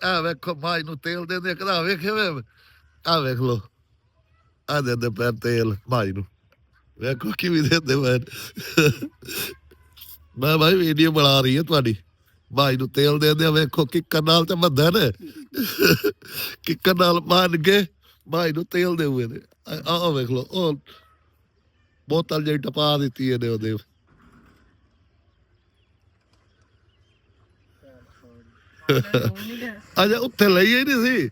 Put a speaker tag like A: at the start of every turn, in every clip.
A: ਆ ਵੇਖੋ ਮਾਈ ਨੂੰ ਤੇਲ ਦੇ ਕਦਾ ਵੇਖੇ ਵੇ ਆ ਵੇਖ ਲੋ ਆ ਦੇ ਪੈਰ ਤੇਲ ਮਾਈ ਨੂੰ ਵੇਖੋ ਕਿਵੇਂ ਦੇ ਮੈਂ ਭਾਈ ਵੀਡੀਓ ਬਣਾ ਰਹੀ ਹੈ ਤੁਹਾਡੀ ਭਾਈ ਨੂੰ ਤੇਲ ਦੇ ਵੇਖੋ ਕਿੱਕਰ ਨਾਲ ਤੇ ਬੰਦਾ ਨੇ ਕਿੱਕਰ ਨਾਲ ਮਾਰ ਕੇ ਭਾਈ ਨੂੰ ਤੇਲ ਦੇ ਹੋਏ ਨੇ ਆਹ ਵੇਖ ਲੋ ਉਹ ਬੋਤਲ ਜਿਹੀ ਟਪਾ ਦਿੱਤੀ ਇਹਨੇ ਉਹਦੇ ਅਜਾ ਉੱਥੇ ਲਈ ਹੀ ਨਹੀਂ ਸੀ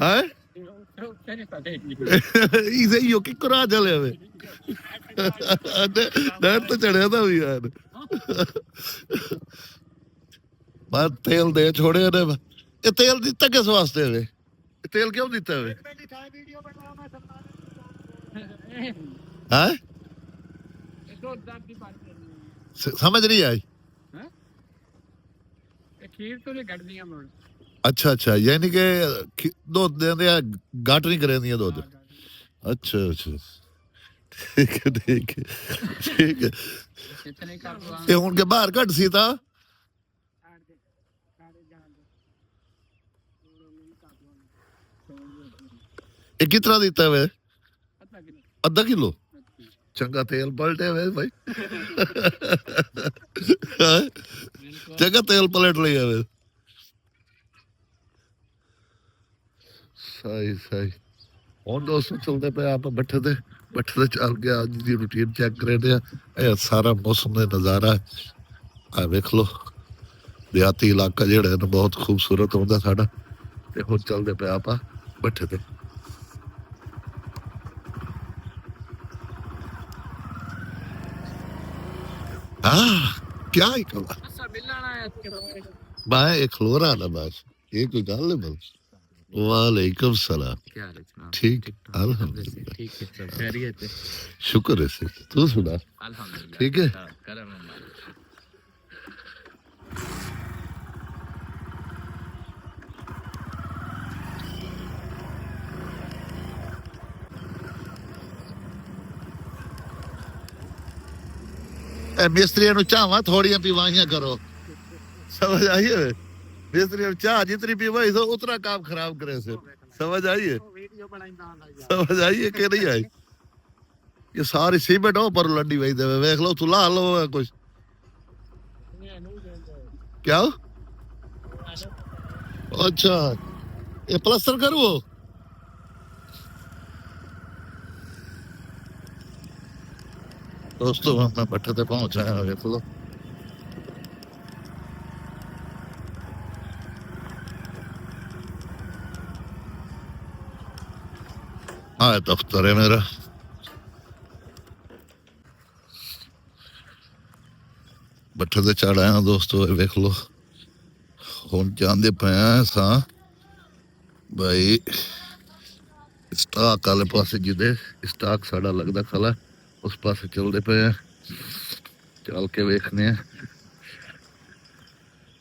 A: ਹੈ ਇਹੋ ਕਿ ਕਰਾ ਚਲਿਆ ਵੇ ਨਹਿਰ ਤੇ ਚੜਿਆ ਤਾਂ ਵੀ ਯਾਰ ਬਾਹਰ ਤੇਲ ਦੇ ਛੋੜੇ ਨੇ ਇਹ ਤੇਲ ਦਿੱਤਾ ਕਿਸ ਵਾਸਤੇ ਵੇ ਇਹ ਤੇਲ ਕਿਉਂ ਦਿੱਤਾ ਵੇ ਹੈ ਸਮਝ ਨਹੀਂ ਆਈ ਅੱਛਾ ਅੱਛਾ ਯਾਨੀ ਕਿ ਦੁੱਧ ਦਿੰਦੇ ਆ ਘੱਟ ਨਹੀਂ ਕਰਿਆ ਦੁੱਧ ਅੱਛਾ ਅੱਛਾ ਠੀਕ ਹੈ ਠੀਕ ਹੈ ਠੀਕ ਹੈ ਤੇ ਹੁਣ ਕੇ ਬਾਹਰ ਘੱਟ ਸੀ ਤਾਂ ਇਹ ਕਿਸ ਤਰ੍ਹਾਂ ਦਿੱਤਾ ਵੇ ਅੱਧਾ ਕਿਲੋ ਚੰਗਾ ਤੇਲ ਪਲਟਿਆ ਵੇ ਭਾਈ ਚੰਗਾ ਤੇਲ ਪਲਟ ਲਿਆ ਵੇ ਸਹੀ ਸਹੀ ਹੁਣ ਦੋਸਤੋ ਚਲਦੇ ਪਏ ਆਪਾਂ ਬੱਠੇ ਤੇ ਚੱਲ ਗਿਆ ਅੱਜ ਦੀ ਰੂਟੀਨ ਚੈੱਕ ਕਰ ਰਹੇ ਆ ਇਹ ਸਾਰਾ ਮੌਸਮ ਦਾ ਨਜ਼ਾਰਾ ਆ ਵੇਖ ਲੋ ਦਿਹਾਤੀ ਇਲਾਕਾ ਜਿਹੜਾ ਨਾ ਬਹੁਤ ਖੂਬਸੂਰਤ ਹੁੰਦਾ ਸਾਡਾ ਤੇ ਹੁਣ ਚੱਲਦੇ ਪਏ ਆਪਾਂ ਬੱਠੇ ਤੇ क्या ही कला मैं एक खलो रहा ना बस ये कोई गल है बस वालेकुम सलाम ठीक अल्हम्दुलिल्लाह शुक्र है तू सुना ठीक है मिस्त्रियों ਨੂੰ ਚਾਹਾਂ ਥੋੜੀਆਂ ਪੀਵਾਈਆਂ ਕਰੋ समझ आई है मिस्त्रियों चाह जितनी पीवाई तो उतना काम खराब करे से समझ आई है समझ आई है कि नहीं आई ये सारी सीमेंट हो पर लड्डी वही दे देख लो तू ला लो कुछ क्या अच्छा ये प्लास्टर करो दोस्तों मैं भट्टे पे पहुंच आया देख लो हाँ दफ्तर है मेरा भट्टे पे चढ़ आया दोस्तों देख लो हुण जांदे पे सा भाई स्टाक वाले पासे जिदे स्टाक साड़ा लगदा खला उस पास चलते पे चल के वेखने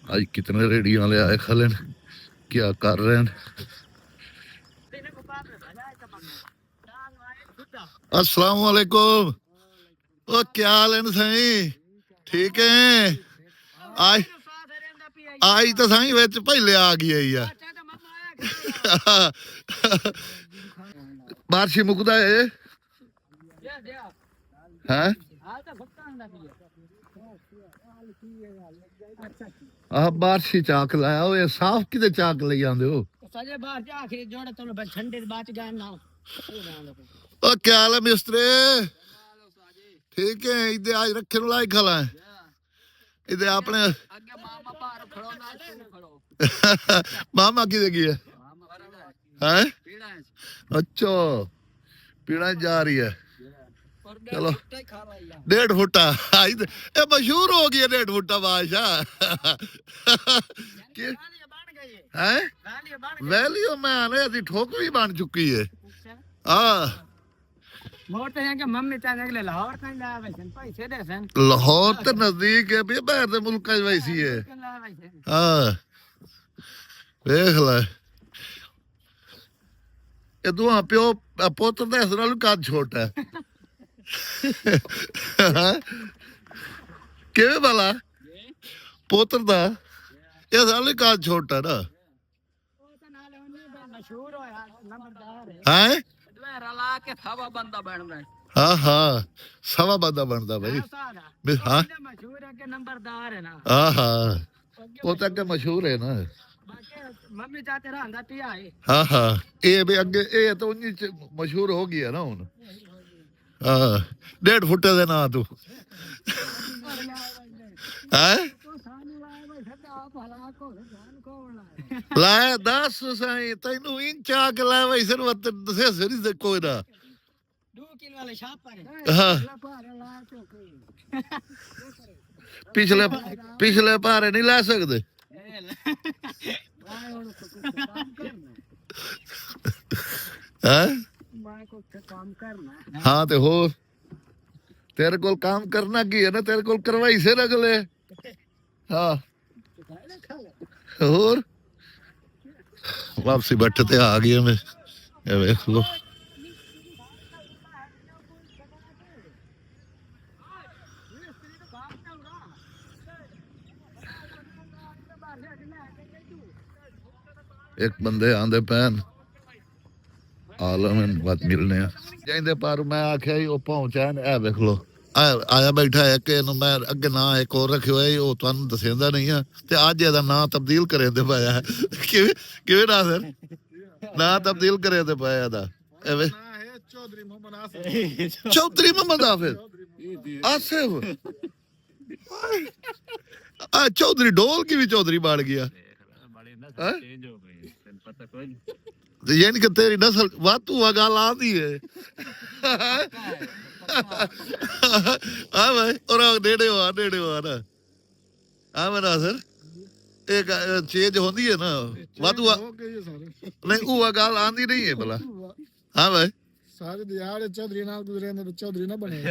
A: आज कितने रेडियो वाले आए खले क्या कर रहे हैं अस्सलाम वालेकुम ओ क्या हाल है सही ठीक है आई तो सही विच पहले आ गई है बारिश मुकदा है हैं बारिश चाक लाया हो साफ किते चाक ले आंदे हो सजे बाहर चाक जोड़े तोने ठंडे बाच गए ना ओ क्या हाल है मिस्त्री ठीक है इधर आज रखे नु लाई खला इधर अपने मामा बाहर खड़ो ना खड़ो मामा किधर गया हैं अच्छा पीड़ा जा रही है चलो 1.5 फुटा ये मशहूर हो गया 1.5 फुटा बादशाह है वैलियो में आने दी ठोकरी बन चुकी है हाँ लाहौर तो नजदीक है भी बाहर दे मुल्क वैसी है हाँ देख ले ये दुआ प्यो पुत्र दे इस नाल कद छोटा है किवें भला पुत्र दा इस नाल कद छोटा ना
B: ਮਸ਼ਹੂਰ ਹੋਇਆ ਨੰਬਰਦਾਰ
A: ਹੈ
B: ਮੈਂ ਰਲਾ ਕੇ ਸਵਾ ਬੰਦਾ ਬਣਦਾ
A: ਹਾਂ ਹਾਂ ਸਵਾ ਬੰਦਾ ਬਣਦਾ ਬਈ ਹਾਂ
B: ਮਸ਼ਹੂਰ ਹੈ ਕਿ ਨੰਬਰਦਾਰ ਹੈ ਨਾ
A: ਹਾਂ ਉਹ ਤਾਂ ਅੱਗੇ ਮਸ਼ਹੂਰ ਹੈ ਨਾ
B: ਮੰਮੀ ਚਾਚੇ ਰਹਾਂਦਾ ਪਿਆ ਹੈ
A: ਹਾਂ ਹਾਂ ਇਹ ਵੀ ਅੱਗੇ ਇਹ ਤਾਂ ਉਨੀ ਚ ਮਸ਼ਹੂਰ ਹੋ ਗਿਆ ਨਾ ਹੁਣ ਹਾਂ 1.5 ਫੁੱਟ ਦੇ ਨਾਂ ਤੂੰ ਹੈ ਲੈ ਦੱਸ ਸਾਈ ਤੈਨੂੰ ਇੰਚ ਆ ਕੇ ਲੈ ਵਈ ਸਿਰ ਵਤ ਦੱਸੇ ਸਰੀ ਦੇ ਕੋਈ ਨਾ
B: 2 ਕਿਲੋ ਵਾਲੇ ਛਾਪਰ
A: ਹਾਂ ਪਿਛਲੇ ਭਾਰੇ ਨਹੀਂ ਲੈ ਸਕਦੇ ਹੈ ਹਾਂ ਤੇ ਹੋਰ ਤੇਰੇ ਕੋਲ ਕੰਮ ਕਰਨਾ ਕੀ ਹੈ ਨਾ ਤੇਰੇ ਕੋਲ ਕਰਵਾਈ ਸੇ ਅਗਲੇ ਹਾਂ ਹੋਰ ਵਾਪਸੀ ਬੱਠ ਤੇ ਆ ਗਈ ਮੈਂ ਇਹ ਵੇਖ ਲੋ ਇੱਕ ਬੰਦੇ ਆਂਦੇ ਪੈਨ ਆਲਮ ਬਾਤ ਮਿਲਨੇ ਆ ਜਾਂਦੇ ਪਰ ਮੈਂ ਆਖਿਆ ਉਹ ਪਹੁੰਚਿਆ ਇਹ ਵੇਖ ਲੋ ਆਇਆ ਬੈਠਾ ਹੈ ਕਿ ਇਹਨੂੰ ਮੈਂ ਅੱਗੇ ਨਾਂ ਇੱਕ ਹੋਰ ਰੱਖਿਆ ਹੋਇਆ ਉਹ ਤੁਹਾਨੂੰ ਦੱਸਦਾ ਨਹੀਂ ਆ ਤੇ ਅੱਜ ਇਹਦਾ ਨਾਂ ਤਬਦੀਲ ਕਰੇ ਤੇ ਪਾਇਆ ਕਿਵੇਂ ਨਾ ਸਰ ਨਾਂ ਤਬਦੀਲ ਕਰੇ ਤੇ ਪਾਇਆ ਇਹਦਾ ਐਵੇਂ ਚੌਧਰੀ ਮੁਹੰਮਦ ਆਸਿਫ ਆ ਚੌਧਰੀ ਢੋਲ ਕੀ ਵੀ ਚੌਧਰੀ ਬਣ ਗਿਆ ਯਾਨੀ ਕਿ ਤੇਰੀ ਨਸਲ ਵਾਤੂ ਆ ਗੱਲ ਆਂਦੀ ਹੈ ਆ ਭਾਈ ਔਰ ਨੇੜੇ ਆ ਨਾ ਆ ਮੇਰਾ ਸਰ ਇਹ ਚੇਂਜ ਹੁੰਦੀ ਹੈ ਨਾ ਵਾਤੂ ਨਹੀਂ ਉਹ ਗੱਲ ਆਂਦੀ ਨਹੀਂ ਹੈ ਭਲਾ ਹਾਂ ਭਾਈ
C: ਸਾਰੇ ਦਿਹਾੜੇ ਚੌਧਰੀ ਨਾਲ ਗੁਜ਼ਰੇ ਨੇ ਚੌਧਰੀ ਨਾ ਬਣੇ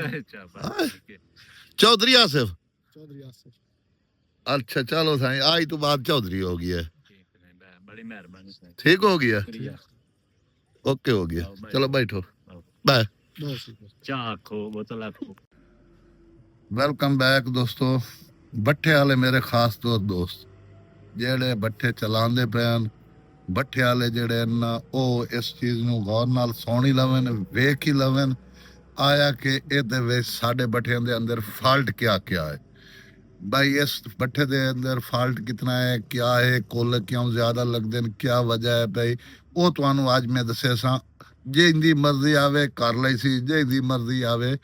A: चौधरी आसिफ
C: चौधरी
A: अच्छा चलो साईं आज तो बात चौधरी हो गई है
B: बड़ी मेहरबानी
A: ठीक हो गया ओके हो गया चलो बैठो बाय वेलकम बैक दोस्तों भट्ठे वाले मेरे खास दोस्त जेड़े भट्ठे चलांदे पैन भट्ठे वाले जेड़े ना ਉਹ ਇਸ ਚੀਜ਼ ਨੂੰ ਗੌਰ ਨਾਲ ਸੋਣੀ ਲਵਨ ਵੇਖ ਹੀ ਲਵਨ ਆਇਆ ਕਿ ਇਹਦੇ ਵਿੱਚ ਸਾਡੇ ਭੱਠਿਆਂ ਦੇ ਅੰਦਰ ਫਾਲਟ क्या है भाई इस भट्ठे के अंदर फॉल्ट कितना है क्या है कुल क्यों ज्यादा लगते हैं क्या वजह है भाई वो तुहानू आज मैं दसे सा जे इनकी मर्जी आवे कर ली सी जे इनकी मर्जी आवे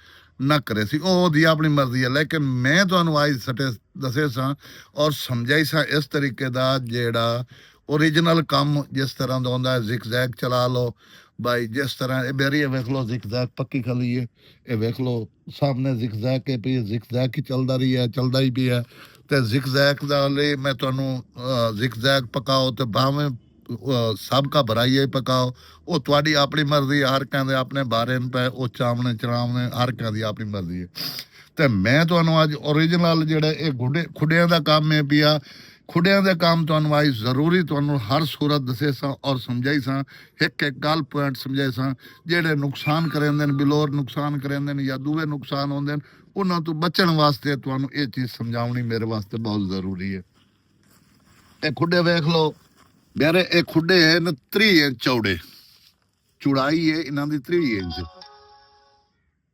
A: ना करे सी ओदी अपनी मर्जी है लेकिन मैं तुहानू आज सटे दसे सा और समझाई सा इस तरीके का जेड़ा ओरिजिनल काम जिस तरह का होंदा है जिक जैक चला लो भाई जिस तरह मेरी वेख लो जिक जैक पक्की खली है ये वेख लो सामने जिक जैक के पी जिक जैक ही चलता रही है चलता ही भी है तो जिक जैक मैं तुहानू जिक जैक पकाओ तो भावें सब का भराइए पकाओ वो तुहाडी अपनी मर्जी हर कहते अपने बारे पे वो चावने चरावने हर कहती अपनी मर्जी है तो मैं तुहानू अज ओरिजिनल जेड़ा ये खुडियां दा काम है पिया खुडियां दे काम तुहानू आई जरूरी तुहानू हर सूरत दसे सा और समझाई सा एक गल पॉइंट समझाई सा जेड़े नुकसान करेंदे ने बिलोर नुकसान करेंदे ने या दूए नुकसान होंदे ने उन्हां तो बचण वास्ते तुहानू ये चीज़ समझावनी मेरे वास्ते बहुत जरूरी है। ये खुडे वेख लो मेरे ये खुडे है न 30 इंच चौड़े चौड़ाई है इन्हां दी 30 इंच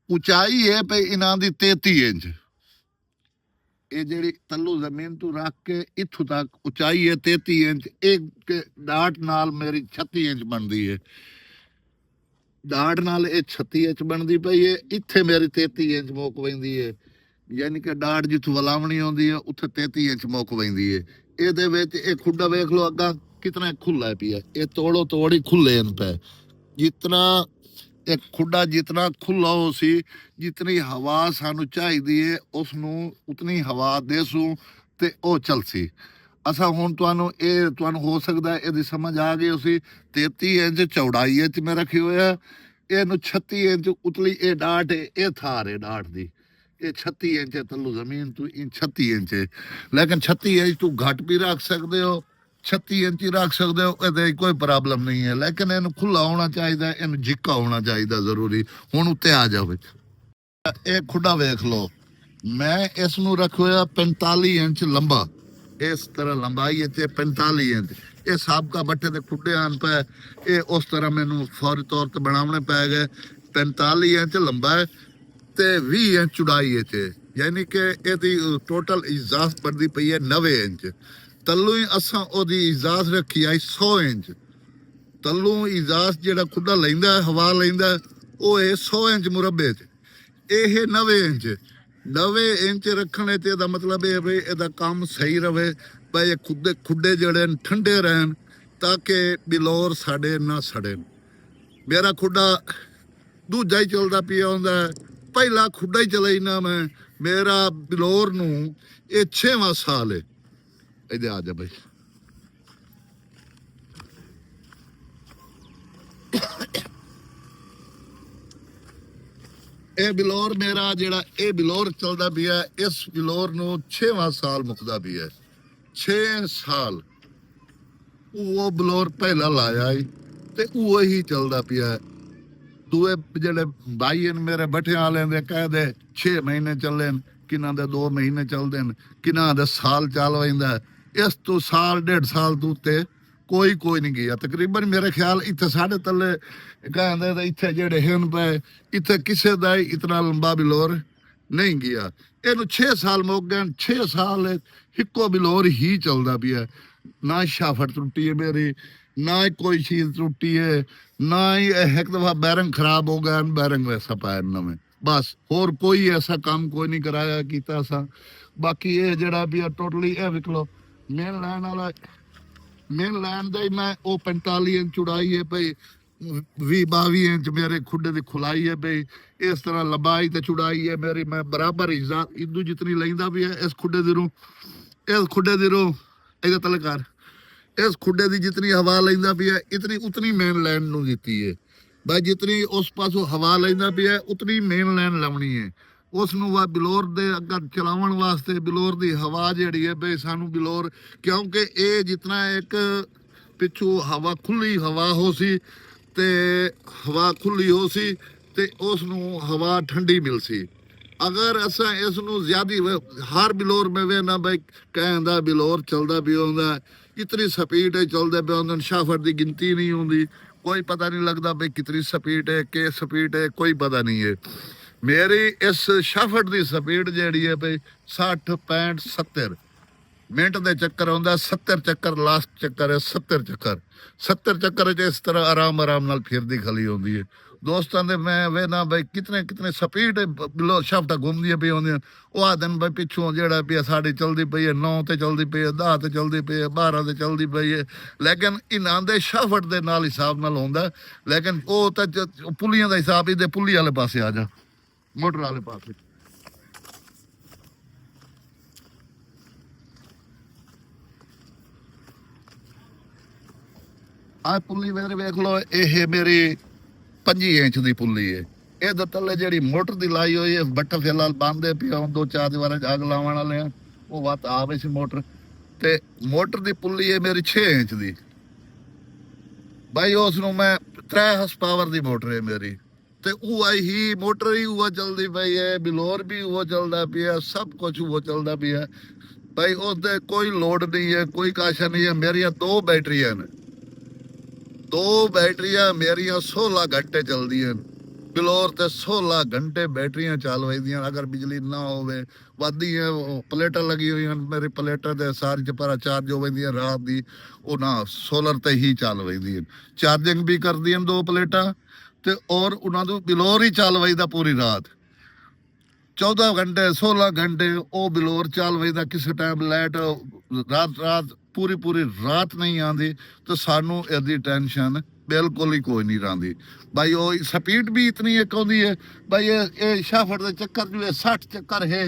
A: ऊंचाई है पे इन्हां दी 33 इंच ये जेड़ी तल्लू जमीन तू रख के इथों तक ऊंचाई है 33 इंच एक डाट नाल मेरी 36 इंच बनती है डाट नाल ये 36 इंच बनती पई है इत्थे मेरी 33 इंच मुक पैंदी है यानी कि डाट जिथों वलावनी आउंदी है उत्थे 33 इंच मुक पैंदी है ਇਹਦੇ ਵਿੱਚ ਇਹ ਖੁੱਡਾ ਵੇਖ ਲਓ ਅੱਗਾ ਕਿਤਨਾ ਖੁੱਲਾ ਪਿਆ ਇਹ ਤੋੜੋ ਤੋੜੀ ਖੁੱਲੇ ਨ ਪੈ ਜਿਤਨਾ एक खुडा जितना खुला हो सी जितनी हवा सानू चाहिदी है उसनू उतनी हवा देसू ते ओ चल सी असा हुण तुहानू हो सकदा है इहदी समझ आ गई उसी 33 इंच चौड़ाई च मैं रखी होया इहनू 36 इंच उतली ए डाट है ए थार है डाट दी ये 36 इंच है तल्लू जमीन तू 36 इंच है लेकिन 36 इंच तू घट भी रख सकते हो 36 इंच ही रख सकते हो ये कोई प्रॉब्लम नहीं है लेकिन इन्हू खुला होना चाहिए इन्हू जिक्का होना चाहिए जरूरी हुण उत्ते आ जाओ एक खुडा वेख लो मैं इसनू रखोया 45 इंच लंबा इस तरह लंबाई है 45 इंच ਇਹ ਸਾਬਕਾ ਬੱਠੇ ਦੇ ਖੁੱਡੇ ਆਣ ਪਏ, ਇਹ ਉਸ ਤਰ੍ਹਾਂ ਮੈਨੂੰ ਫੌਰੀ ਤੌਰ ਤੇ ਬਣਾਉਣੇ ਪੈ ਗਏ। 45 ਇੰਚ ਲੰਬਾ ਹੈ ਤੇ 20 ਇੰਚ ਚੌੜਾਈ ਹੈ ਤੇ, ਯਾਨੀ ਕਿ ਇਹਦੀ ਟੋਟਲ ਇਜਾਜ਼ਤ ਬਣਦੀ ਪਈ ਹੈ 90 ਇੰਚ। ਤੱਲੋਂ ਹੀ ਅਸਾਂ ਉਹਦੀ ਇਜਾਜ਼ਤ ਰੱਖੀ ਆਈ 100 ਇੰਚ। ਤੱਲੋਂ ਇਜਾਜ਼ਤ ਜਿਹੜਾ ਖੁੱਡਾ ਲੈਂਦਾ ਹਵਾ ਲੈਂਦਾ ਉਹ ਇਹ 100 ਇੰਚ ਮੁਰੱਬੇ 'ਚ, ਇਹ 90 ਇੰਚ। 90 ਇੰਚ ਰੱਖਣੇ ਤੇ ਇਹਦਾ ਮਤਲਬ ਇਹ ਵੀ ਇਹਦਾ ਕੰਮ ਸਹੀ ਰਵੇ, ਭਾਈ ਇਹ ਖੁੱਡੇ ਜਿਹੜੇ ਠੰਡੇ ਰਹਿਣ ਤਾਂ ਕਿ ਬਿਲੋਰ ਸਾਡੇ ਨਾ ਸੜਨ। ਮੇਰਾ ਖੁੱਡਾ ਦੂਜਾ ਹੀ ਚੱਲਦਾ ਪਿਆ ਹੁੰਦਾ, ਪਹਿਲਾ ਖੁੱਡਾ ਹੀ ਚਲਾਈਨਾ ਮੈਂ। ਮੇਰਾ ਬਿਲੋਰ ਨੂੰ ਇਹ 6ਵਾਂ ਸਾਲ ਹੈ। ਇਹਦੇ ਆ ਜਾ ਬਈ, ਇਹ ਬਿਲੋਰ ਮੇਰਾ ਜਿਹੜਾ ਇਹ ਬਿਲੋਰ ਚੱਲਦਾ ਪਿਆ, ਇਸ ਬਿਲੋਰ ਨੂੰ 6ਵਾਂ ਸਾਲ ਮੁੱਕਦਾ ਪਿਆ। 6 ਸਾਲ ਉਹ ਬਿਲੋਰ ਪਹਿਲਾਂ ਲਾਇਆ ਈ ਤੇ ਉਹ ਹੀ ਚੱਲਦਾ ਪਿਆ। ਦੂਏ ਜਿਹੜੇ ਭਾਈ ਨੇ ਮੇਰੇ ਬੱਠਿਆਂ ਵਾਲਿਆਂ ਦੇ ਕਹਿੰਦੇ 6 ਮਹੀਨੇ ਚੱਲੇ, ਕਿਨਾਂ ਦੇ 2 ਮਹੀਨੇ ਚੱਲਦੇ ਨੇ, ਕਿਨਾਂ ਦਾ ਸਾਲ ਚੱਲ ਵੈਂਦਾ। ਇਸ ਤੋਂ ਸਾਲ 1.5 ਸਾਲ ਤੋਂ ਉੱਤੇ ਕੋਈ ਨਹੀਂ ਗਿਆ ਤਕਰੀਬਨ। ਮੇਰੇ ਖਿਆਲ ਇੱਥੇ ਸਾਡੇ ਥੱਲੇ ਕਹਿੰਦੇ ਤਾਂ ਇੱਥੇ ਜਿਹੜੇ ਹਨ ਪਏ, ਇੱਥੇ ਕਿਸੇ ਦਾ ਹੀ ਇਤਨਾ ਲੰਬਾ ਬਿਲੋਰ ਨਹੀਂ ਗਿਆ। ਇਹਨੂੰ 6 ਸਾਲ ਮੁੱਕ ਗਏ। 6 ਸਾਲ ਇੱਕੋ ਬਿਲੋਰ ਹੀ ਚੱਲਦਾ ਪਿਆ। ਨਾ ਸ਼ਾਫਟ ਟੁੱਟੀ ਹੈ ਮੇਰੀ, ਨਾ ਹੀ ਕੋਈ ਚੀਜ਼ ਟੁੱਟੀ ਹੈ, ਨਾ ਹੀ ਇੱਕ ਦਫਾ ਬੈਰੰਗ ਖਰਾਬ ਹੋ ਗਿਆ, ਬੈਰੰਗ ਵੈਸਾ ਪਾਇਆ ਨਵੇਂ। ਬਸ ਹੋਰ ਕੋਈ ਐਸਾ ਕੰਮ ਕੋਈ ਨਹੀਂ ਕਰਾਇਆ ਕੀਤਾ ਅਸਾਂ। ਬਾਕੀ ਇਹ ਜਿਹੜਾ ਵੀ ਟੋਟਲੀ ਇਹ ਵਿਕ ਲੋ ਮੇਨ ਲਾਈਨ ਵਾਲਾ, ਮੇਨ ਲਾਈਨ ਦਾ ਹੀ ਮੈਂ ਉਹ 45 ਇੰਚ ਚੌੜਾਈ ਹੈ ਪਈ, 20-22 ਇੰਚ ਮੇਰੇ ਖੁੱਡੇ ਦੀ ਖੁਲਾਈ ਹੈ ਪਈ। ਇਸ ਤਰ੍ਹਾਂ ਲੰਬਾਈ ਤੇ ਚੌੜਾਈ ਹੈ ਮੇਰੀ, ਮੈਂ ਬਰਾਬਰ ਇਦੂ ਜਿਤਨੀ ਲੈਂਦਾ ਵੀ ਹੈ ਇਸ ਖੁੱਡੇ ਦੀ ਰੂ। ਇਸ ਖੁੱਡੇ ਦੀ ਰੂ ਇਹਦਾ ਤਲਕਾਰ, ਇਸ ਖੁੱਡੇ ਦੀ ਜਿਤਨੀ ਹਵਾ ਲੈਂਦਾ ਵੀ ਹੈ ਇਤਨੀ ਉਤਨੀ ਮੇਨ ਲਾਈਨ ਨੂੰ ਦਿੱਤੀ ਹੈ ਬਾਈ। ਜਿਤਨੀ ਉਸ ਪਾਸੋਂ ਹਵਾ ਲੈਂਦਾ ਵੀ ਹੈ ਉਤਨੀ ਮੇਨ ਲਾਈਨ ਲਾਉਣੀ ਹੈ। ਉਸ ਨੂੰ ਵਾ ਬਿਲੋਰ ਦੇ ਅੱਗੇ ਚਲਾਉਣ ਵਾਸਤੇ ਬਿਲੋਰ ਦੀ ਹਵਾ ਜਿਹੜੀ ਹੈ ਬਈ ਸਾਨੂੰ ਬਿਲੋਰ, ਕਿਉਂਕਿ ਇਹ ਜਿਤਨਾ ਇੱਕ ਪਿੱਛੋਂ ਹਵਾ ਖੁੱਲੀ ਹਵਾ ਹੋ ਸੀ ਤੇ ਹਵਾ ਖੁੱਲੀ ਹੋ ਸੀ ਤੇ ਉਸ ਨੂੰ ਹਵਾ ਠੰਡੀ ਮਿਲ ਸੀ। ਅਗਰ ਅਸਾਂ ਇਸ ਨੂੰ ਜ਼ਿਆਦੀ ਹਰ ਬਿਲੋਰ में वे ना भाई ਕਹਿੰਦਾ ਬਿਲੋਰ ਚੱਲਦਾ ਵੀ ਹੁੰਦਾ, ਇਤਨੀ ਸਪੀਡ ਹੈ ਚੱਲਦੇ ਪਿਆ ਹੁੰਦਾ, ਸ਼ਾਫਟ ਦੀ ਗਿਣਤੀ ਨਹੀਂ ਹੁੰਦੀ, ਕੋਈ ਪਤਾ ਨਹੀਂ ਲੱਗਦਾ ਬਈ ਕਿਤਨੀ ਸਪੀਡ ਹੈ ਕਿ ਸਪੀਡ ਹੈ, ਕੋਈ ਪਤਾ ਨਹੀਂ ਹੈ। ਮੇਰੀ ਇਸ ਸ਼ਾਫਟ ਦੀ ਸਪੀਡ ਜਿਹੜੀ ਹੈ ਬਈ 60 65 70 ਮਿੰਟ ਦੇ ਚੱਕਰ ਆਉਂਦਾ। 70 ਚੱਕਰ ਲਾਸਟ ਚੱਕਰ ਹੈ, 70 ਚੱਕਰ। 70 ਚੱਕਰ 'ਚ ਇਸ ਤਰ੍ਹਾਂ ਆਰਾਮ ਨਾਲ ਫਿਰਦੀ ਖਲੀ ਹੁੰਦੀ ਹੈ। ਦੋਸਤਾਂ ਦੇ ਮੈਂ ਵੇਖਣਾ ਬਈ ਕਿਤਨੇ ਸਪੀਡ ਬਿਲੋ ਸ਼ਾਫਟਾਂ ਘੁੰਮਦੀਆਂ ਪਈ ਹੁੰਦੀਆਂ। ਉਹ ਆ ਦਿਨ ਬਈ ਪਿੱਛੋਂ ਜਿਹੜਾ ਵੀ ਸਾਡੀ ਚੱਲਦੀ ਪਈ ਹੈ 9 ਤੇ ਚੱਲਦੀ ਪਈ ਹੈ, 10 ਤੇ ਚੱਲਦੀ ਪਈ ਹੈ, 12 ਤੇ ਚੱਲਦੀ ਪਈ ਹੈ। ਲੇਕਿਨ ਇਹਨਾਂ ਦੇ ਸ਼ਾਫਟ ਦੇ ਨਾਲ ਹਿਸਾਬ ਨਾਲ ਹੁੰਦਾ। ਲੇਕਿਨ ਉਹ ਤਾਂ ਪੁੱਲੀਆਂ ਦਾ ਹਿਸਾਬ, ਇਹਦੇ ਪੁੱਲੀ ਵਾਲੇ ਪਾਸੇ ਆ ਜਾ, ਮੋਟਰ ਵਾਲੇ ਪਾਸੇ। ਆ ਪੁੱਲੀ ਮੇਰੇ ਵੇਖ ਲੋ, ਇਹ ਮੇਰੀ 25 ਇੰਚ ਦੀ ਪੁੱਲੀ ਹੈ। ਇਹਦੇ ਥੱਲੇ ਜਿਹੜੀ ਮੋਟਰ ਦੀ ਲਾਈ ਹੋਈ ਹੈ, ਬੱਟਾ ਫਿਲਹਾਲ ਬੰਦੇ ਪਿਆ 2-4 ਦੀਵਾਰਾਂ ਅੱਗ ਲਾਉਣ ਵਾਲੇ ਆ, ਉਹ ਵੱਤ ਆਵੇ ਸੀ ਮੋਟਰ ਤੇ ਮੋਟਰ ਦੀ ਪੁੱਲੀ ਹੈ ਮੇਰੀ 6 ਇੰਚ ਦੀ ਬਾਈ। ਉਸ ਨੂੰ ਮੈਂ 3 ਹਸ ਪਾਵਰ ਦੀ ਮੋਟਰ ਹੈ ਮੇਰੀ ਤੇ ਉਹ ਆਈ ਹੀ ਮੋਟਰ ਹੀ ਉਹ ਚੱਲਦੀ ਪਈ ਹੈ, ਬਿਲੋਰ ਵੀ ਉਹ ਚੱਲਦਾ ਪਿਆ, ਸਭ ਕੁਝ ਉਹ ਚੱਲਦਾ ਪਿਆ ਭਾਈ। ਉਹਦੇ ਕੋਈ ਲੋਡ ਨਹੀਂ ਹੈ, ਕੋਈ ਕਾਸ਼ਾ ਨਹੀਂ ਹੈ। ਮੇਰੀਆਂ 2 ਬੈਟਰੀਆਂ ਨੇ, 2 ਬੈਟਰੀਆਂ ਮੇਰੀਆਂ 16 ਘੰਟੇ ਚੱਲਦੀਆਂ ਬਿਲੋਰ ਤੇ 16 ਘੰਟੇ ਬੈਟਰੀਆਂ ਚੱਲ ਵੈਦੀਆਂ। ਅਗਰ ਬਿਜਲੀ ਨਾ ਹੋਵੇ ਵੱਧਦੀਆਂ ਪਲੇਟਾਂ ਲੱਗੀ ਹੋਈਆਂ ਮੇਰੀ, ਪਲੇਟਾਂ ਦੇ ਸਾਰੀ ਚਪਾਰਾ ਚਾਰਜ ਹੋ ਵੈਦੀਆਂ ਰਾਤ ਦੀ, ਉਹ ਨਾ ਸੋਲਰ ਤੇ ਹੀ ਚੱਲ ਵੈਦੀਆਂ। ਚਾਰਜਿੰਗ ਵੀ ਕਰਦੀਆਂ 2 ਪਲੇਟਾਂ ਤੇ ਔਰ ਉਹਨਾਂ ਨੂੰ ਬਿਲੋਰ ਹੀ ਚੱਲ ਵੈਦਾ ਪੂਰੀ ਰਾਤ। 14 ਘੰਟੇ 16 ਘੰਟੇ ਉਹ ਬਿਲੋਰ ਚੱਲ ਵੈਦਾ। ਕਿਸੇ ਟਾਈਮ ਲਾਈਟ ਰਾਤ ਪੂਰੀ ਰਾਤ ਨਹੀਂ ਆਉਂਦੀ ਤਾਂ ਸਾਨੂੰ ਇਹਦੀ ਟੈਨਸ਼ਨ ਬਿਲਕੁਲ ਹੀ ਕੋਈ ਨਹੀਂ ਰਹਿੰਦੀ ਭਾਈ। ਉਹ ਸਪੀਡ ਵੀ ਇਤਨੀ ਇੱਕ ਆਉਂਦੀ ਹੈ ਭਾਈ। ਇਹ ਸ਼ਾਫਟ ਦੇ ਚੱਕਰ ਜੋ 60 ਚੱਕਰ ਹੈ,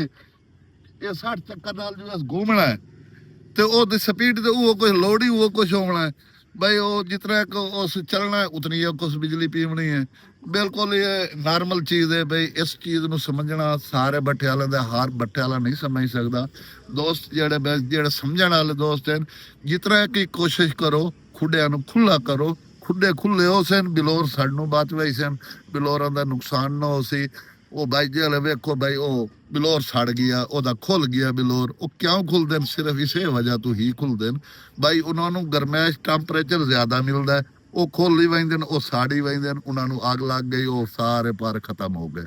A: ਇਹ 60 ਚੱਕਰ ਨਾਲ ਜੋ ਘੁੰਮਣਾ ਹੈ ਤੇ ਉਹਦੀ ਸਪੀਡ ਤੇ ਉਹ ਕੁਛ ਲੋਡ ਹੀ ਉਹ ਕੁਛ ਹੋਣਾ ਹੈ भाई। वो जितना उस चलना है उतनी कुछ बिजली पीवनी है। बिल्कुल ये नॉर्मल चीज़ है भाई। इस चीज़ को समझना सारे बट्टे वाले दे, हर बट्टे वाला नहीं समझ सकता। दोस्त जेड़े समझने वाले दोस्त हैं, जितना की कोशिश करो खुड्डियां नूं खुला करो। खुड्डे खुले हो सन बिलोर सानू बच वही सन, बिलोरां दा नुकसान ना हो सी ਉਹ ਬਾਈ ਜੀ ਹਲੇ ਵੇਖੋ ਬਾਈ ਉਹ ਬਿਲੋਰ ਸੜ ਗਿਆ, ਉਹਦਾ ਖੁੱਲ ਗਿਆ ਬਿਲੋਰ। ਉਹ ਕਿਉਂ ਖੁੱਲਦੇ ਨੇ? ਸਿਰਫ ਇਸੇ ਵਜ੍ਹਾ ਤੋਂ ਹੀ ਖੁੱਲਦੇ ਨੇ ਬਾਈ। ਉਹਨਾਂ ਨੂੰ ਗਰਮੈਸ਼ ਟੈਂਪਰੇਚਰ ਜ਼ਿਆਦਾ ਮਿਲਦਾ ਹੈ, ਉਹ ਖੁੱਲ ਹੀ ਵੈਂਦੇ ਨੇ, ਉਹ ਸਾੜ ਹੀ ਵੈਂਦੇ ਨੇ, ਉਹਨਾਂ ਨੂੰ ਅੱਗ ਲੱਗ ਗਈ, ਉਹ ਸਾਰੇ ਪਰ ਖਤਮ ਹੋ ਗਏ।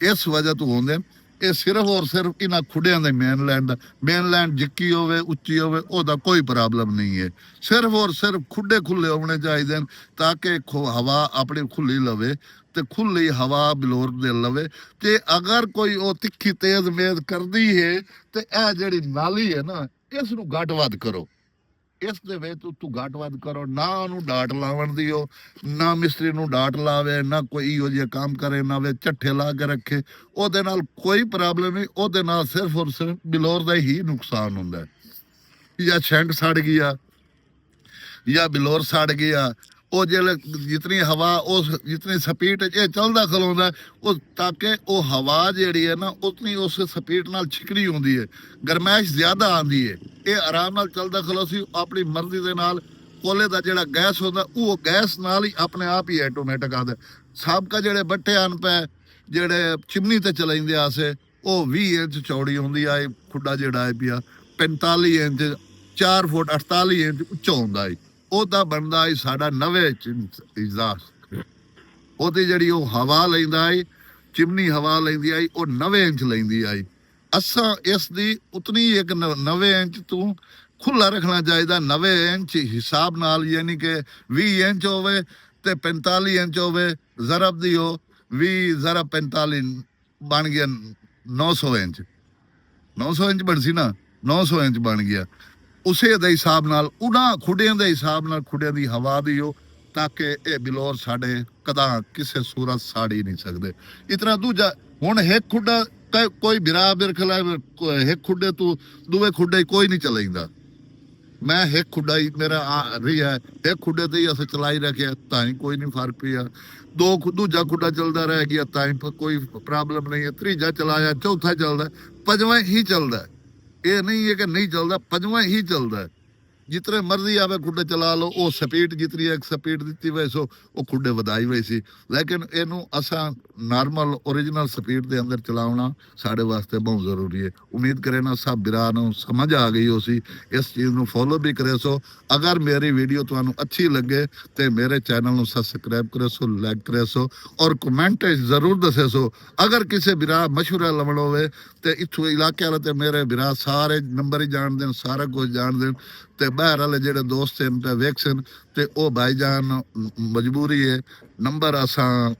A: ਇਸ ਵਜ੍ਹਾ ਤੋਂ ਹੁੰਦੇ ਨੇ ਇਹ ਸਿਰਫ ਔਰ ਸਿਰਫ ਇਹਨਾਂ ਖੁੱਡਿਆਂ ਦੇ ਮੇਨਲੈਂਡ ਦਾ। ਮੇਨਲੈਂਡ ਜਿੱਕੀ ਹੋਵੇ ਉੱਚੀ ਹੋਵੇ ਉਹਦਾ ਕੋਈ ਪ੍ਰੋਬਲਮ ਨਹੀਂ ਹੈ। ਸਿਰਫ ਔਰ ਸਿਰਫ ਖੁੱਡੇ ਖੁੱਲੇ ਹੋਣੇ ਚਾਹੀਦੇ ਨੇ ਤਾਂ ਕਿ ਹਵਾ ਆਪਣੀ ਖੁੱਲੀ ਲਵੇ ਤੇ ਖੁੱਲੀ ਹਵਾ ਬਿਲੋਰ ਦੇ ਲਵੇ। ਤੇ ਅਗਰ ਕੋਈ ਉਹ ਤਿੱਖੀ ਤੇਜ਼ ਮੇਦ ਕਰਦੀ ਹੈ ਤੇ ਇਹ ਜਿਹੜੀ ਨਾਲੀ ਹੈ ਨਾ, ਇਸ ਨੂੰ ਘੱਟ ਵੱਧ ਕਰੋ। ਇਸ ਦੇ ਵਿੱਚ ਤੂੰ ਘੱਟ ਵੱਧ ਕਰੋ, ਨਾ ਉਹਨੂੰ ਡਾਟ ਲਾਵਣ ਦਿਓ, ਨਾ ਮਿਸਤਰੀ ਨੂੰ ਡਾਟ ਲਾਵੇ, ਨਾ ਕੋਈ ਇਹੋ ਜਿਹਾ ਕੰਮ ਕਰੇ, ਨਾ ਵੇ ਝੱਠੇ ਲਾ ਕੇ ਰੱਖੇ। ਉਹਦੇ ਨਾਲ ਕੋਈ ਪ੍ਰੋਬਲਮ ਨਹੀਂ, ਉਹਦੇ ਨਾਲ ਸਿਰਫ ਔਰ ਸਿਰਫ ਬਿਲੋਰ ਦਾ ਹੀ ਨੁਕਸਾਨ ਹੁੰਦਾ ਹੈ। ਜਾਂ ਸ਼ੈਂਕ ਸੜ ਗਿਆ ਜਾਂ ਬਿਲੋਰ ਸੜ ਗਿਆ, ਉਹ ਜਿਹੜੇ ਜਿਤਨੀ ਹਵਾ ਉਸ ਜਿਤਨੀ ਸਪੀਡ ਇਹ ਚੱਲਦਾ ਖਲੋਂਦਾ ਉਹ ਤਾਂ ਕਿ ਉਹ ਹਵਾ ਜਿਹੜੀ ਹੈ ਨਾ ਉਤਨੀ ਉਸ ਸਪੀਡ ਨਾਲ ਛਿਕਣੀ ਹੁੰਦੀ ਹੈ, ਗਰਮੈਸ਼ ਜ਼ਿਆਦਾ ਆਉਂਦੀ ਹੈ। ਇਹ ਆਰਾਮ ਨਾਲ ਚੱਲਦਾ ਖਲੋ ਸੀ ਆਪਣੀ ਮਰਜ਼ੀ ਦੇ ਨਾਲ। ਕੋਲੇ ਦਾ ਜਿਹੜਾ ਗੈਸ ਹੁੰਦਾ ਉਹ ਗੈਸ ਨਾਲ ਹੀ ਆਪਣੇ ਆਪ ਹੀ ਆਟੋਮੈਟਿਕ ਆਉਂਦਾ। ਸਾਬਕਾ ਜਿਹੜੇ ਬੱਟੇ ਹਨ ਪਏ ਜਿਹੜੇ ਚਿਮਨੀ ਤੇ ਚਲਾਈਂਦੇ ਆਸੇ, ਉਹ 20 ਇੰਚ ਚੌੜੀ ਹੁੰਦੀ ਆ ਖੁੱਡਾ ਜਿਹੜਾ ਹੈ ਪਿਆ, 45 ਇੰਚ 4 ਫੁੱਟ 48 ਇੰਚ ਉੱਚਾ ਹੁੰਦਾ ਹੈ। ਉਹਦਾ ਬਣਦਾ ਹੈ ਸਾਡਾ 90 ਇੰਚ ਇਜ਼ਾਸ। ਉਹਦੀ ਜਿਹੜੀ ਉਹ ਹਵਾ ਲੈਂਦਾ ਹੈ, ਚਿਮਨੀ ਹਵਾ ਲੈਂਦੀ ਆਈ, ਉਹ 90 ਇੰਚ ਲੈਂਦੀ ਆਈ। ਅਸਾਂ ਇਸ ਦੀ ਉਤਨੀ ਇੱਕ 90 ਇੰਚ ਤੋਂ ਖੁੱਲਾ ਰੱਖਣਾ ਚਾਹੀਦਾ। 90 ਇੰਚ ਹਿਸਾਬ ਨਾਲ ਯਾਨੀ ਕਿ 20 ਇੰਚ ਹੋਵੇ ਤੇ 45 ਇੰਚ ਹੋਵੇ, ਜ਼ਰਬ ਦੀ ਹੋ 20 ਜ਼ਰਬ 45 ਬਣ ਗਿਆ 900 ਇੰਚ। 900 ਇੰਚ ਬਣ ਸੀ ਨਾ, 900 ਇੰਚ ਬਣ ਗਿਆ। ਉਸੇ ਦੇ ਹਿਸਾਬ ਨਾਲ ਉਹਨਾਂ ਖੁੱਡਿਆਂ ਦੇ ਹਿਸਾਬ ਨਾਲ ਖੁੱਡਿਆਂ ਦੀ ਹਵਾ ਦਿਓ ਤਾਂ ਕਿ ਇਹ ਬਿਲੋਰ ਸਾਡੇ ਕਦਾਂ ਕਿਸੇ ਸੂਰਤ ਸਾੜ ਹੀ ਨਹੀਂ ਸਕਦੇ। ਇਸ ਤਰ੍ਹਾਂ ਦੂਜਾ ਹੁਣ ਇੱਕ ਖੁੱਡਾ ਕੋਈ ਬਿਰਾ ਬਿਰਖਲਾ ਇੱਕ ਖੁੱਡੇ ਤੋਂ ਦੂਏ ਖੁੱਡੇ ਕੋਈ ਨਹੀਂ ਚਲਾਈਂਦਾ। ਮੈਂ ਇੱਕ ਖੁੱਡਾ ਹੀ ਮੇਰਾ ਰਹੀ ਹੈ, ਇੱਕ ਖੁੱਡੇ ਤੇ ਹੀ ਅਸੀਂ ਚਲਾਈ ਰੱਖਿਆ ਤਾਂ ਹੀ ਕੋਈ ਨਹੀਂ ਫਰਕ ਪਿਆ। ਦੂਜਾ ਖੁੱਡਾ ਚੱਲਦਾ ਰਹਿ ਗਿਆ ਤਾਂ ਹੀ ਕੋਈ ਪ੍ਰੋਬਲਮ ਨਹੀਂ ਹੈ। ਤੀਜਾ ਚਲਾਇਆ, ਚੌਥਾ ਚੱਲਦਾ, ਪੰਜਵਾਂ ਹੀ ਚੱਲਦਾ। ਇਹ ਨਹੀਂ ਹੈ ਕਿ ਨਹੀਂ ਚੱਲਦਾ, ਪੰਜਵਾਂ ਹੀ ਚੱਲਦਾ। ਜਿਤਨੇ ਮਰਜ਼ੀ ਆਵੇ ਖੁੱਡੇ ਚਲਾ ਲਓ, ਉਹ ਸਪੀਡ ਜਿਤਨੀ ਇੱਕ ਸਪੀਡ ਦਿੱਤੀ ਹੋਈ ਸੋ ਉਹ ਖੁੱਡੇ ਵਧਾਈ ਹੋਈ ਸੀ। ਲੇਕਿਨ ਇਹਨੂੰ ਅਸਾਂ ਨਾਰਮਲ ਓਰੀਜਨਲ ਸਪੀਡ ਦੇ ਅੰਦਰ ਚਲਾਉਣਾ ਸਾਡੇ ਵਾਸਤੇ ਬਹੁਤ ਜ਼ਰੂਰੀ ਹੈ। ਉਮੀਦ ਕਰੇ ਨਾ ਸਭ ਬਿਰਾ ਨੂੰ ਸਮਝ ਆ ਗਈ ਹੋ ਸੀ, ਇਸ ਚੀਜ਼ ਨੂੰ ਫੋਲੋ ਵੀ ਕਰੇ ਸੋ। ਅਗਰ ਮੇਰੀ ਵੀਡੀਓ ਤੁਹਾਨੂੰ ਅੱਛੀ ਲੱਗੇ ਤੇ ਮੇਰੇ ਚੈਨਲ ਨੂੰ ਸਬਸਕ੍ਰਾਈਬ ਕਰੇ ਸੋ, ਲਾਈਕ ਕਰੇ ਸੋ ਔਰ ਕਮੈਂਟ ਜ਼ਰੂਰ ਦੱਸੇ ਸੋ। ਅਗਰ ਕਿਸੇ ਬਿਰਾ ਮਸ਼ਵਰਾ ਲਵਣ ਹੋਵੇ ਤੇ ਇੱਥੋਂ ਇਲਾਕੇ ਵਾਲੇ ਤੇ ਮੇਰੇ ਬਿਰਾ ਸਾਰੇ ਨੰਬਰ ਹੀ ਜਾਣਦੇ ਨੇ, ਸਾਰਾ ਕੁਝ ਜਾਣਦੇ ਨੇ ਤੇ ਬਾਹਰ ਵਾਲੇ ਜਿਹੜੇ ਦੋਸਤ ਹਨ ਤੇ ਵੇਖਣ ਤੇ ਉਹ ਭਾਈਜਾਨ ਮਜਬੂਰੀ ਹੈ ਨੰਬਰ ਅਸਾਂ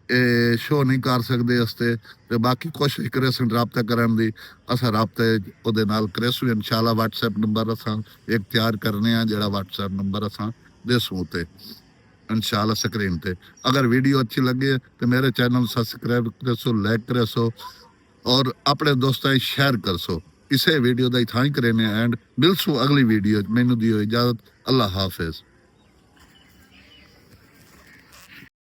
A: ਇਹ ਸ਼ੋ ਨਹੀਂ ਕਰ ਸਕਦੇ ਉਸਤੇ ਤੇ ਬਾਕੀ ਕੋਸ਼ਿਸ਼ ਕਰੇ ਸਨ ਰਾਬਤਾ ਕਰਨ ਦੀ। ਅਸਾਂ ਰਾਬਤੇ ਉਹਦੇ ਨਾਲ ਕरेसू ਇਨਸ਼ਾਅੱਲਾ। WhatsApp ਨੰਬਰ ਅਸਾਂ ਇੱਕ ਤਿਆਰ ਕਰਨੇ ਆ ਜਿਹੜਾ WhatsApp ਨੰਬਰ ਅਸਾਂ ਦੇਸੂ ਤੇ ਇਨਸ਼ਾਅੱਲਾ ਸਕਰੀਨ ਤੇ। ਅਗਰ ਵੀਡੀਓ ਅੱਛੀ ਲੱਗੇ ਤੇ ਮੇਰੇ ਚੈਨਲ ਨੂੰ ਸਬਸਕ੍ਰਾइब करेसो, लाइक करेसो और अपने दोस्तों शेयर करसो। इसे वीडियो का इतना ही करें एंड मिलसू अगली वीडियो। मैनू दियो इजाजत, अल्लाह हाफिज।